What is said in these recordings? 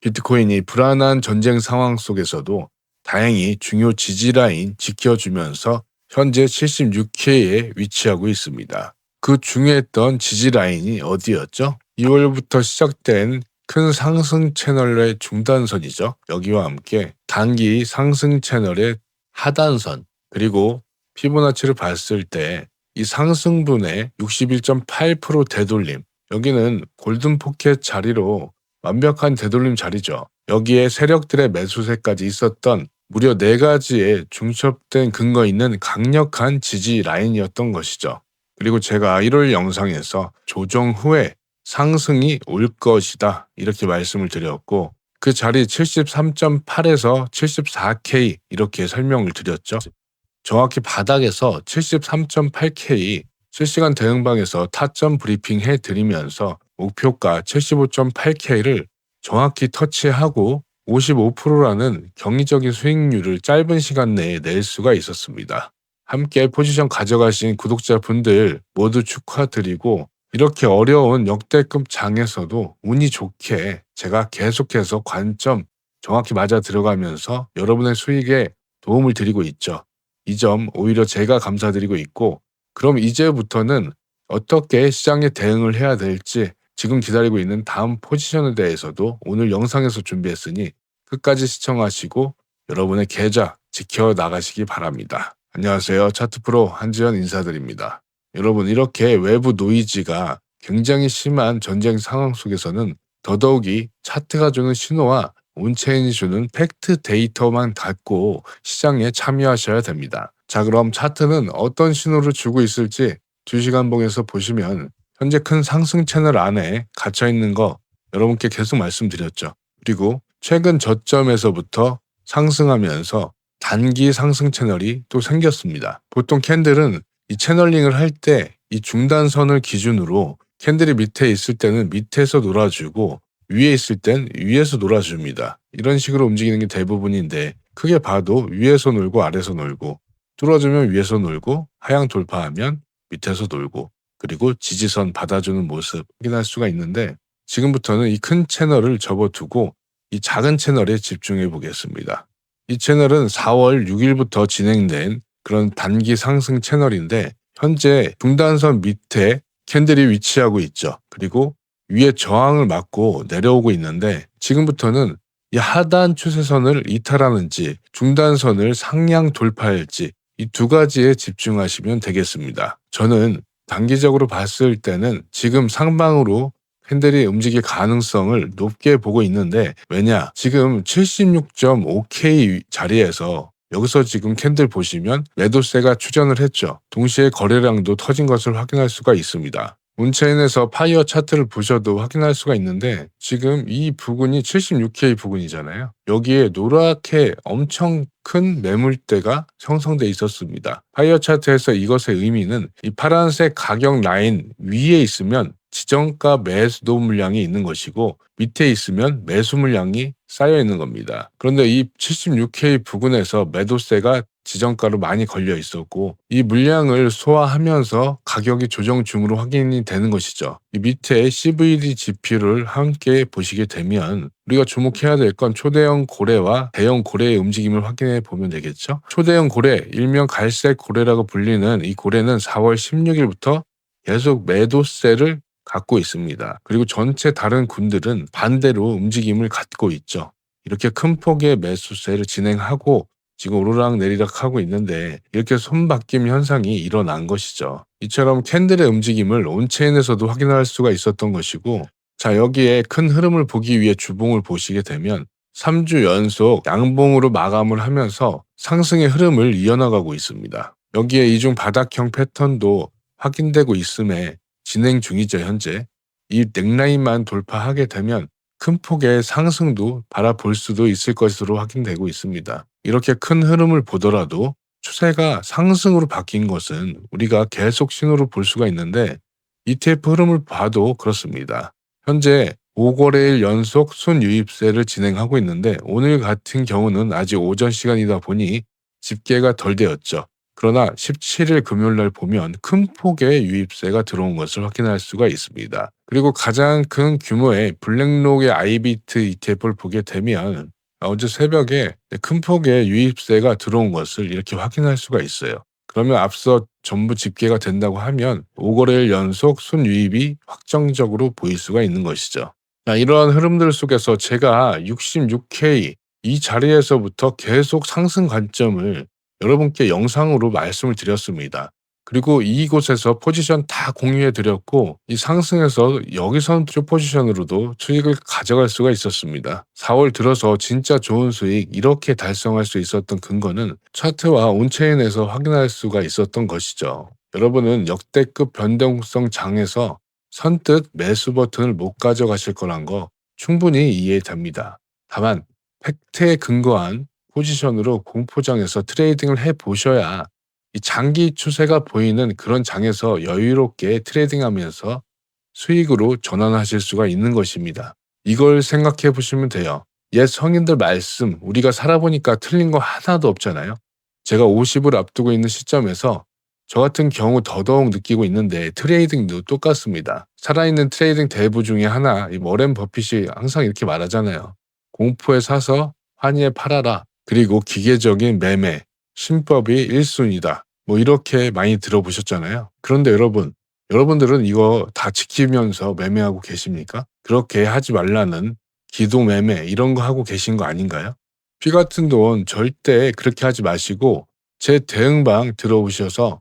비트코인이 불안한 전쟁 상황 속에서도 다행히 중요 지지라인 지켜주면서 현재 76K에 위치하고 있습니다. 그 중요했던 지지라인이 어디였죠? 2월부터 시작된 큰 상승 채널의 중단선이죠. 여기와 함께 단기 상승 채널의 하단선, 그리고 피보나치를 봤을 때 이 상승분의 61.8% 되돌림, 여기는 골든 포켓 자리로 완벽한 되돌림 자리죠. 여기에 세력들의 매수세까지 있었던 무려 4가지의 중첩된 근거 있는 강력한 지지 라인이었던 것이죠. 그리고 제가 1월 영상에서 조정 후에 상승이 올 것이다 이렇게 말씀을 드렸고, 그 자리 73.8에서 74K 이렇게 설명을 드렸죠. 정확히 바닥에서 73.8K 실시간 대응방에서 타점 브리핑 해드리면서 목표가 75.8K를 정확히 터치하고 55%라는 경이적인 수익률을 짧은 시간 내에 낼 수가 있었습니다. 함께 포지션 가져가신 구독자분들 모두 축하드리고, 이렇게 어려운 역대급 장에서도 운이 좋게 제가 계속해서 관점 정확히 맞아 들어가면서 여러분의 수익에 도움을 드리고 있죠. 이 점 오히려 제가 감사드리고 있고, 그럼 이제부터는 어떻게 시장에 대응을 해야 될지 지금 기다리고 있는 다음 포지션에 대해서도 오늘 영상에서 준비했으니 끝까지 시청하시고 여러분의 계좌 지켜나가시기 바랍니다. 안녕하세요. 차트프로 한지연 인사드립니다. 여러분, 이렇게 외부 노이즈가 굉장히 심한 전쟁 상황 속에서는 더더욱이 차트가 주는 신호와 온체인이 주는 팩트 데이터만 갖고 시장에 참여하셔야 됩니다. 자, 그럼 차트는 어떤 신호를 주고 있을지 2시간봉에서 보시면 현재 큰 상승 채널 안에 갇혀있는 거 여러분께 계속 말씀드렸죠. 그리고 최근 저점에서부터 상승하면서 단기 상승 채널이 또 생겼습니다. 보통 캔들은 이 채널링을 할 때 이 중단선을 기준으로 캔들이 밑에 있을 때는 밑에서 놀아주고 위에 있을 땐 위에서 놀아줍니다. 이런 식으로 움직이는 게 대부분인데, 크게 봐도 위에서 놀고 아래에서 놀고, 뚫어주면 위에서 놀고, 하향 돌파하면 밑에서 놀고, 그리고 지지선 받아주는 모습 확인할 수가 있는데, 지금부터는 이 큰 채널을 접어두고 이 작은 채널에 집중해 보겠습니다. 이 채널은 4월 6일부터 진행된 그런 단기 상승 채널인데, 현재 중단선 밑에 캔들이 위치하고 있죠. 그리고 위에 저항을 맞고 내려오고 있는데, 지금부터는 이 하단 추세선을 이탈하는지 중단선을 상향 돌파할지 이 2가지에 집중하시면 되겠습니다. 저는 단기적으로 봤을 때는 지금 상방으로 캔들이 움직일 가능성을 높게 보고 있는데, 왜냐? 지금 76.5K 자리에서 여기서 지금 캔들 보시면 매도세가 추전을 했죠. 동시에 거래량도 터진 것을 확인할 수가 있습니다. 온체인에서 파이어 차트를 보셔도 확인할 수가 있는데, 지금 이 부근이 76K 부근이잖아요. 여기에 노랗게 엄청 큰 매물대가 형성돼 있었습니다. 파이어 차트에서 이것의 의미는 이 파란색 가격 라인 위에 있으면 지정가 매도 물량이 있는 것이고, 밑에 있으면 매수 물량이 쌓여 있는 겁니다. 그런데 이 76K 부근에서 매도세가 지정가로 많이 걸려 있었고, 이 물량을 소화하면서 가격이 조정 중으로 확인이 되는 것이죠. 이 밑에 CVD 지표를 함께 보시게 되면 우리가 주목해야 될 건 초대형 고래와 대형 고래의 움직임을 확인해 보면 되겠죠. 초대형 고래, 일명 갈색 고래라고 불리는 이 고래는 4월 16일부터 계속 매도세를 갖고 있습니다. 그리고 전체 다른 군들은 반대로 움직임을 갖고 있죠. 이렇게 큰 폭의 매수세를 진행하고 지금 오르락 내리락 하고 있는데, 이렇게 손바뀜 현상이 일어난 것이죠. 이처럼 캔들의 움직임을 온체인에서도 확인할 수가 있었던 것이고, 자, 여기에 큰 흐름을 보기 위해 주봉을 보시게 되면 3주 연속 양봉으로 마감을 하면서 상승의 흐름을 이어나가고 있습니다. 여기에 이중 바닥형 패턴도 확인되고 있음에 진행 중이죠. 현재 이 넥라인만 돌파하게 되면 큰 폭의 상승도 바라볼 수도 있을 것으로 확인되고 있습니다. 이렇게 큰 흐름을 보더라도 추세가 상승으로 바뀐 것은 우리가 계속 신호로 볼 수가 있는데, ETF 흐름을 봐도 그렇습니다. 현재 5거래일 연속 순유입세를 진행하고 있는데, 오늘 같은 경우는 아직 오전 시간이다 보니 집계가 덜 되었죠. 그러나 17일 금요일 날 보면 큰 폭의 유입세가 들어온 것을 확인할 수가 있습니다. 그리고 가장 큰 규모의 블랙록의 아이비트 ETF를 보게 되면 어제 새벽에 큰 폭의 유입세가 들어온 것을 이렇게 확인할 수가 있어요. 그러면 앞서 전부 집계가 된다고 하면 5거래일 연속 순유입이 확정적으로 보일 수가 있는 것이죠. 이러한 흐름들 속에서 제가 66K 이 자리에서부터 계속 상승 관점을 여러분께 영상으로 말씀을 드렸습니다. 그리고 이곳에서 포지션 다 공유해 드렸고 이 상승에서 여기선 숏 포지션으로도 수익을 가져갈 수가 있었습니다. 4월 들어서 진짜 좋은 수익 이렇게 달성할 수 있었던 근거는 차트와 온체인에서 확인할 수가 있었던 것이죠. 여러분은 역대급 변동성 장에서 선뜻 매수 버튼을 못 가져가실 거란 거 충분히 이해됩니다. 다만 팩트에 근거한 포지션으로 공포장에서 트레이딩을 해보셔야 이 장기 추세가 보이는 그런 장에서 여유롭게 트레이딩하면서 수익으로 전환하실 수가 있는 것입니다. 이걸 생각해 보시면 돼요. 옛 성인들 말씀 우리가 살아보니까 틀린 거 하나도 없잖아요. 제가 50을 앞두고 있는 시점에서 저 같은 경우 더더욱 느끼고 있는데 트레이딩도 똑같습니다. 살아있는 트레이딩 대부 중에 하나 이 워렌 버핏이 항상 이렇게 말하잖아요. 공포에 사서 환희에 팔아라. 그리고 기계적인 매매, 신법이 1순위다. 뭐 이렇게 많이 들어보셨잖아요. 그런데 여러분들은 이거 다 지키면서 매매하고 계십니까? 그렇게 하지 말라는 기도 매매 이런 거 하고 계신 거 아닌가요? 피 같은 돈 절대 그렇게 하지 마시고 제 대응방 들어오셔서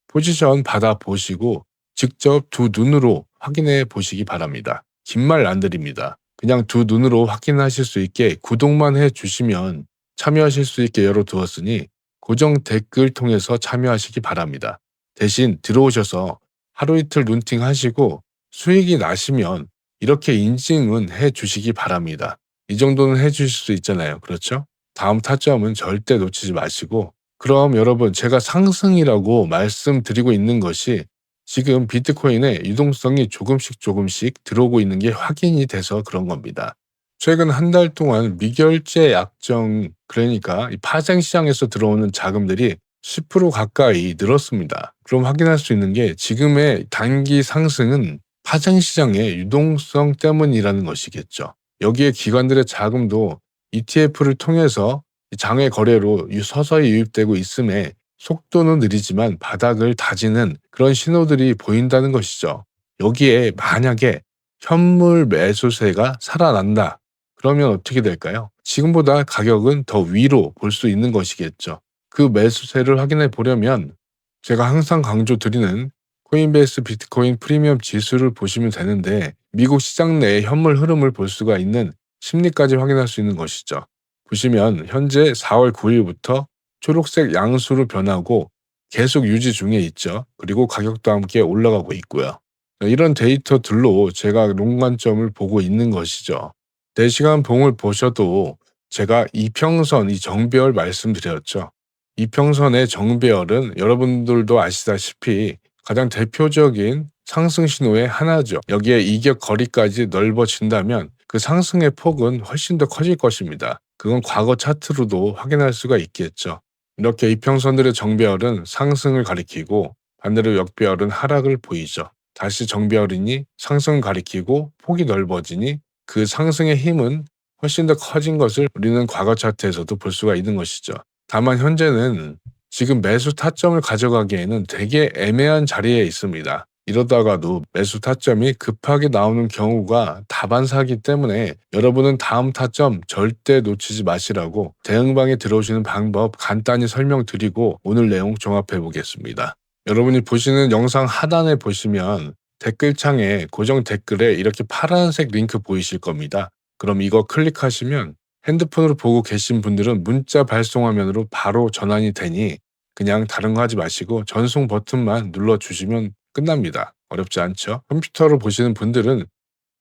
포지션 받아보시고 직접 두 눈으로 확인해 보시기 바랍니다. 긴 말 안 드립니다. 그냥 두 눈으로 확인하실 수 있게 구독만 해주시면 참여하실 수 있게 열어두었으니 고정 댓글 통해서 참여하시기 바랍니다. 대신 들어오셔서 하루 이틀 룬팅 하시고 수익이 나시면 이렇게 인증은 해주시기 바랍니다. 이 정도는 해주실 수 있잖아요. 그렇죠? 다음 타점은 절대 놓치지 마시고 그럼 여러분 제가 상승이라고 말씀드리고 있는 것이 지금 비트코인의 유동성이 조금씩 들어오고 있는 게 확인이 돼서 그런 겁니다. 최근 한 달 동안 미결제 약정 그러니까 이 파생 시장에서 들어오는 자금들이 10% 가까이 늘었습니다. 그럼 확인할 수 있는 게 지금의 단기 상승은 파생 시장의 유동성 때문이라는 것이겠죠. 여기에 기관들의 자금도 ETF를 통해서 장외 거래로 서서히 유입되고 있음에 속도는 느리지만 바닥을 다지는 그런 신호들이 보인다는 것이죠. 여기에 만약에 현물 매수세가 살아난다. 그러면 어떻게 될까요? 지금보다 가격은 더 위로 볼 수 있는 것이겠죠. 그 매수세를 확인해 보려면 제가 항상 강조드리는 코인베이스 비트코인 프리미엄 지수를 보시면 되는데 미국 시장 내의 현물 흐름을 볼 수가 있는 심리까지 확인할 수 있는 것이죠. 보시면 현재 4월 9일부터 초록색 양수로 변하고 계속 유지 중에 있죠. 그리고 가격도 함께 올라가고 있고요. 이런 데이터들로 제가 롱관점을 보고 있는 것이죠. 4시간 봉을 보셔도 제가 이평선, 이 정배열 말씀드렸죠. 이평선의 정배열은 여러분들도 아시다시피 가장 대표적인 상승 신호의 하나죠. 여기에 이격 거리까지 넓어진다면 그 상승의 폭은 훨씬 더 커질 것입니다. 그건 과거 차트로도 확인할 수가 있겠죠. 이렇게 이평선들의 정배열은 상승을 가리키고 반대로 역배열은 하락을 보이죠. 다시 정배열이니 상승을 가리키고 폭이 넓어지니 그 상승의 힘은 훨씬 더 커진 것을 우리는 과거 차트에서도 볼 수가 있는 것이죠. 다만 현재는 지금 매수 타점을 가져가기에는 되게 애매한 자리에 있습니다. 이러다가도 매수 타점이 급하게 나오는 경우가 다반사이기 때문에 여러분은 다음 타점 절대 놓치지 마시라고 대응방에 들어오시는 방법 간단히 설명드리고 오늘 내용 종합해 보겠습니다. 여러분이 보시는 영상 하단에 보시면 댓글창에 고정 댓글에 이렇게 파란색 링크 보이실 겁니다. 그럼 이거 클릭하시면 핸드폰으로 보고 계신 분들은 문자 발송 화면으로 바로 전환이 되니 그냥 다른 거 하지 마시고 전송 버튼만 눌러주시면 끝납니다. 어렵지 않죠? 컴퓨터로 보시는 분들은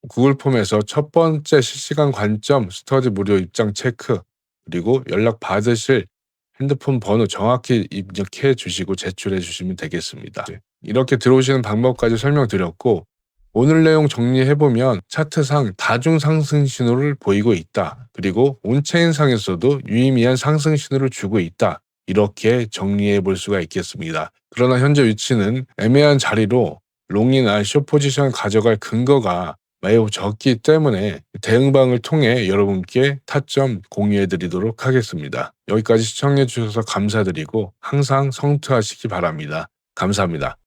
구글 폼에서 첫 번째 실시간 관점 스터디 무료 입장 체크 그리고 연락 받으실 핸드폰 번호 정확히 입력해 주시고 제출해 주시면 되겠습니다. 이렇게 들어오시는 방법까지 설명드렸고 오늘 내용 정리해보면 차트상 다중 상승 신호를 보이고 있다. 그리고 온체인상에서도 유의미한 상승 신호를 주고 있다. 이렇게 정리해 볼 수가 있겠습니다. 그러나 현재 위치는 애매한 자리로 롱이나 숏 포지션 가져갈 근거가 매우 적기 때문에 대응방을 통해 여러분께 타점 공유해 드리도록 하겠습니다. 여기까지 시청해 주셔서 감사드리고 항상 성투하시기 바랍니다. 감사합니다.